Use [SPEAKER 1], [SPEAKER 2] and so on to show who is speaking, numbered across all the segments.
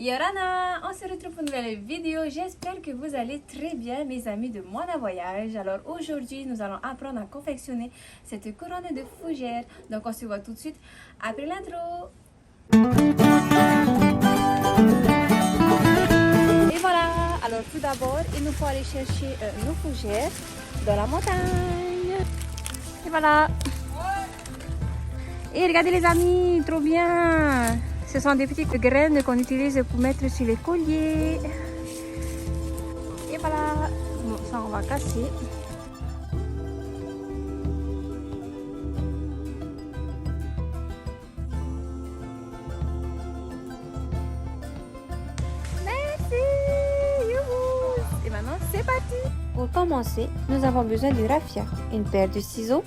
[SPEAKER 1] Yorana, on se retrouve pour une nouvelle vidéo. J'espère que vous allez très bien, mes amis de Mona Voyage. Alors aujourd'hui, nous allons apprendre à confectionner cette couronne de fougères. Donc on se voit tout de suite après l'intro. Et voilà, alors tout d'abord, il nous faut aller chercher nos fougères dans la montagne. Et voilà. Et regardez les amis, trop bien. Ce sont des petites graines qu'on utilise pour mettre sur les colliers. Et voilà. Bon, ça on va casser. Merci. Youhou. Et maintenant c'est parti.
[SPEAKER 2] Pour commencer, nous avons besoin du raffia, une paire de ciseaux,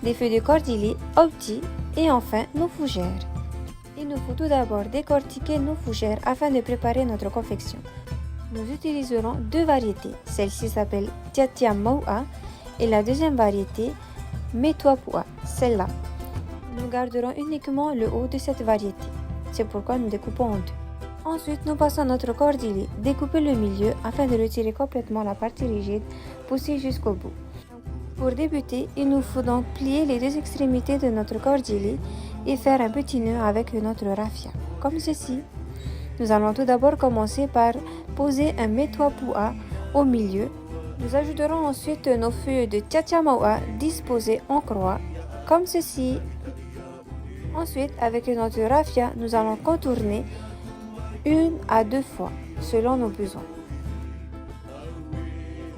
[SPEAKER 2] des feuilles de cordillé opti et enfin nos fougères. Il nous faut tout d'abord décortiquer nos fougères afin de préparer notre confection. Nous utiliserons deux variétés. Celle-ci s'appelle Tiatia Maua et la deuxième variété Metuapua, celle-là. Nous garderons uniquement le haut de cette variété. C'est pourquoi nous découpons en deux. Ensuite, nous passons notre cordillé, découper le milieu afin de retirer complètement la partie rigide, pousser jusqu'au bout. Pour débuter, il nous faut donc plier les deux extrémités de notre cordillé et faire un petit nœud avec notre raffia, comme ceci. Nous allons tout d'abord commencer par poser un Metuapua au milieu. Nous ajouterons ensuite nos feuilles de Tiatia Maua disposées en croix, comme ceci. Ensuite, avec notre raffia, nous allons contourner 1 à 2 fois, selon nos besoins.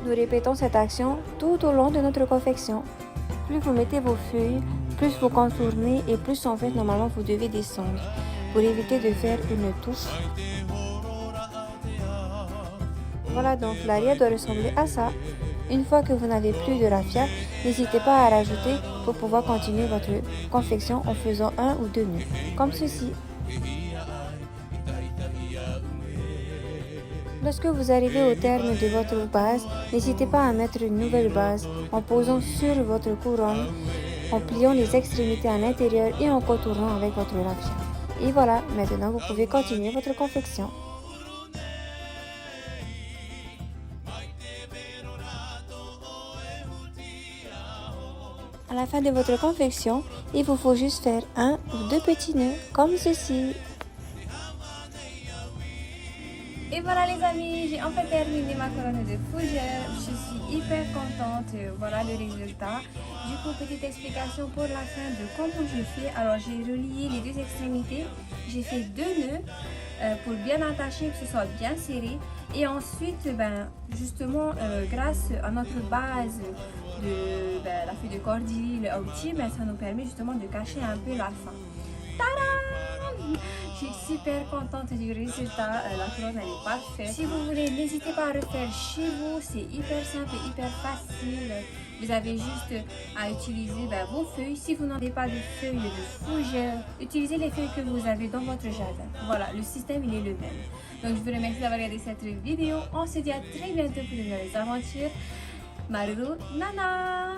[SPEAKER 2] Nous répétons cette action tout au long de notre confection. Plus vous mettez vos feuilles, plus vous contournez et plus en fait normalement vous devez descendre pour éviter de faire une touche. Voilà, donc l'arrière doit ressembler à ça. Une fois que vous n'avez plus de raffia, n'hésitez pas à rajouter pour pouvoir continuer votre confection en faisant 1 ou 2 nœuds, comme ceci. Lorsque vous arrivez au terme de votre base, n'hésitez pas à mettre une nouvelle base en posant sur votre couronne, en pliant les extrémités à l'intérieur et en contournant avec votre raffia. Et voilà, maintenant vous pouvez continuer votre confection. À la fin de votre confection, il vous faut juste faire 1 ou 2 petits nœuds comme ceci.
[SPEAKER 1] Et voilà les amis, j'ai enfin terminé ma couronne de fougères. Je suis hyper contente. Voilà le résultat. Du coup, petite explication pour la fin de comment je fais. Alors, j'ai relié les deux extrémités. J'ai fait 2 nœuds pour bien attacher, que ce soit bien serré. Et ensuite, justement, grâce à notre base de la feuille de cordillé, le outil, ça nous permet justement de cacher un peu la fin. Tadam! Je suis super contente du résultat, la couronne elle est parfaite. Si vous voulez, n'hésitez pas à refaire chez vous, c'est hyper simple et hyper facile. Vous avez juste à utiliser vos feuilles. Si vous n'avez pas de feuilles de fougères, utilisez les feuilles que vous avez dans votre jardin. Voilà, le système il est le même. Donc je vous remercie d'avoir regardé cette vidéo. On se dit à très bientôt pour de nouvelles aventures. Maruru Nana!